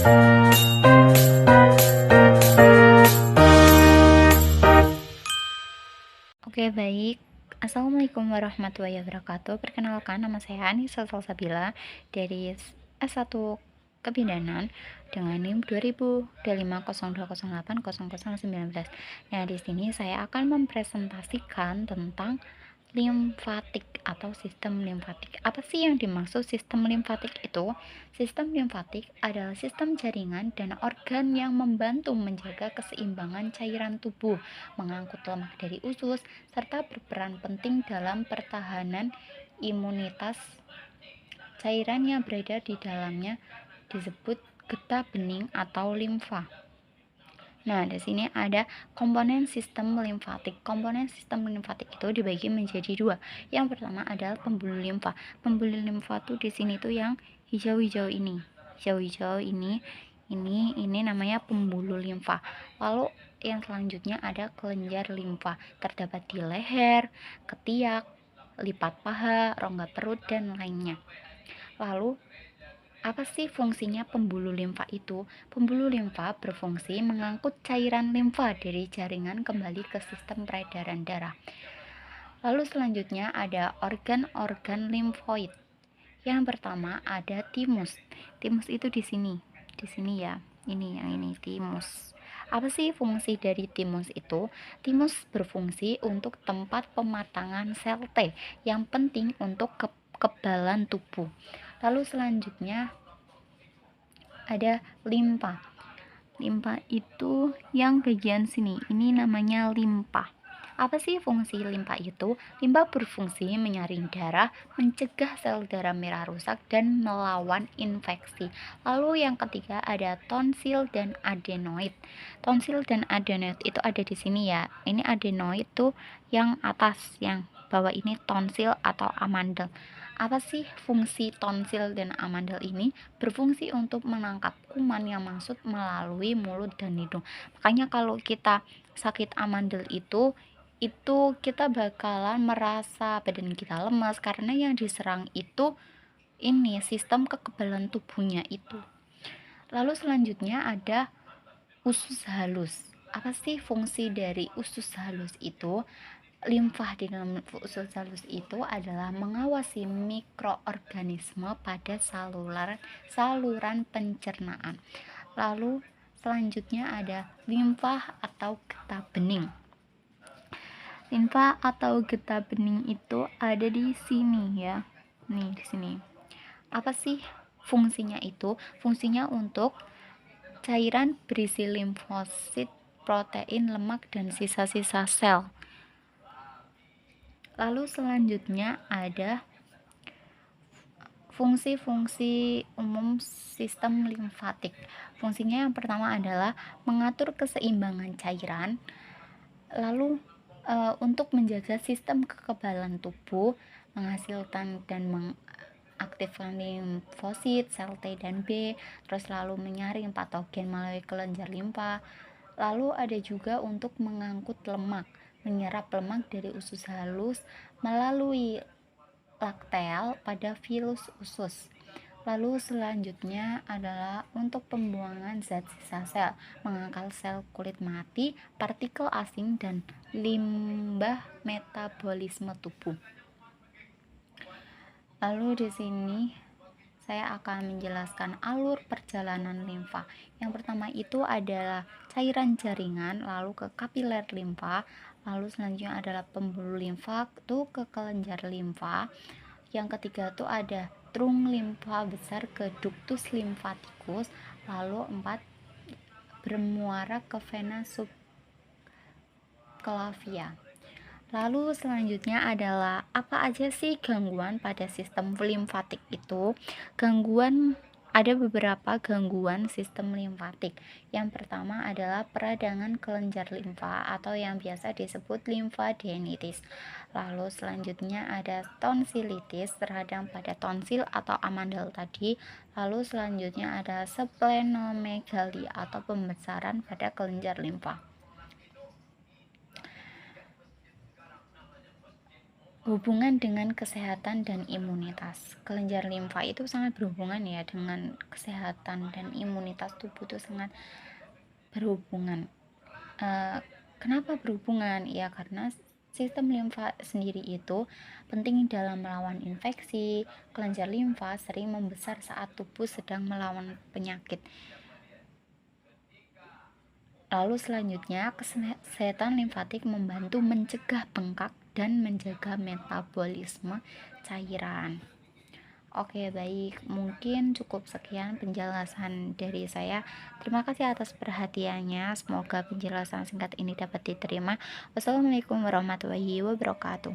Oke, baik. Assalamualaikum warahmatullahi wabarakatuh. Perkenalkan, nama saya Anissa Salsabila dari S1 Kebidanan dengan NIM 202502080019. Nah, di sini saya akan mempresentasikan tentang limfatik atau sistem limfatik. Apa sih yang dimaksud sistem limfatik itu? Sistem limfatik adalah sistem jaringan dan organ yang membantu menjaga keseimbangan cairan tubuh, mengangkut lemak dari usus, serta berperan penting dalam pertahanan imunitas. Cairan yang berada di dalamnya disebut getah bening atau limfa. Nah, di sini ada komponen sistem limfatik. Komponen sistem limfatik itu dibagi menjadi dua. Yang pertama adalah pembuluh limfa. Pembuluh limfa tuh di sini tuh yang hijau-hijau ini. Hijau-hijau ini namanya pembuluh limfa. Lalu yang selanjutnya ada kelenjar limfa. Terdapat di leher, ketiak, lipat paha, rongga perut dan lainnya. Lalu apa sih fungsinya pembuluh limfa itu? Pembuluh limfa berfungsi mengangkut cairan limfa dari jaringan kembali ke sistem peredaran darah. Lalu selanjutnya ada organ-organ limfoid. Yang pertama ada timus. Timus itu di sini ya. Ini yang ini timus. Apa sih fungsi dari timus itu? Timus berfungsi untuk tempat pematangan sel T yang penting untuk kekebalan tubuh. Lalu selanjutnya ada limpa. Limpa itu yang bagian sini. Ini namanya limpa. Apa sih fungsi limpa itu? Limpa berfungsi menyaring darah, mencegah sel darah merah rusak, dan melawan infeksi. Lalu yang ketiga ada tonsil dan adenoid. Tonsil dan adenoid itu ada di sini ya. Ini adenoid tuh yang atas, yang bawah ini tonsil atau amandel. Apa sih fungsi tonsil dan amandel ini? Berfungsi untuk menangkap kuman yang masuk melalui mulut dan hidung. Makanya kalau kita sakit amandel itu kita bakalan merasa badan kita lemas karena yang diserang itu ini sistem kekebalan tubuhnya itu. Lalu selanjutnya ada usus halus. Apa sih fungsi dari usus halus itu? Limfa di dalam usus halus itu adalah mengawasi mikroorganisme pada saluran pencernaan. Lalu selanjutnya ada limfa atau getah bening. Limfa atau getah bening itu ada di sini ya. Nih di sini. Apa sih fungsinya itu? Fungsinya untuk cairan berisi limfosit, protein, lemak, dan sisa-sisa sel. Lalu selanjutnya ada fungsi-fungsi umum sistem limfatik. Fungsinya yang pertama adalah mengatur keseimbangan cairan, lalu untuk menjaga sistem kekebalan tubuh, menghasilkan dan mengaktifkan limfosit, sel T dan B, terus lalu menyaring patogen melalui kelenjar limfa. Lalu ada juga untuk mengangkut lemak, menyerap lemak dari usus halus melalui lakteal pada filus usus. Lalu selanjutnya adalah untuk pembuangan zat sisa sel, mengangkal sel kulit mati, partikel asing, dan limbah metabolisme tubuh. Lalu di sini saya akan menjelaskan alur perjalanan limfa. Yang pertama itu adalah cairan jaringan, lalu ke kapiler limfa, lalu selanjutnya adalah pembuluh limfa itu ke kelenjar limfa. Yang ketiga itu ada trung limfa besar ke ductus lymphaticus, lalu 4 bermuara ke vena subclavia. Lalu selanjutnya adalah apa aja sih gangguan pada sistem limfatik itu? Ada beberapa gangguan sistem limfatik. Yang pertama adalah peradangan kelenjar limfa atau yang biasa disebut limfadenitis. Lalu selanjutnya ada tonsilitis, radang pada tonsil atau amandel tadi. Lalu selanjutnya ada splenomegali atau pembesaran pada kelenjar limfa. Hubungan dengan kesehatan dan imunitas. Kelenjar limfa itu sangat berhubungan ya dengan kesehatan dan imunitas tubuh itu sangat berhubungan. Kenapa berhubungan? Ya karena sistem limfa sendiri itu penting dalam melawan infeksi. Kelenjar limfa sering membesar saat tubuh sedang melawan penyakit. Lalu selanjutnya, kesehatan limfatik membantu mencegah bengkak dan menjaga metabolisme cairan. Oke, baik. Mungkin cukup sekian penjelasan dari saya. Terima kasih atas perhatiannya. Semoga penjelasan singkat ini dapat diterima. Wassalamualaikum warahmatullahi wabarakatuh.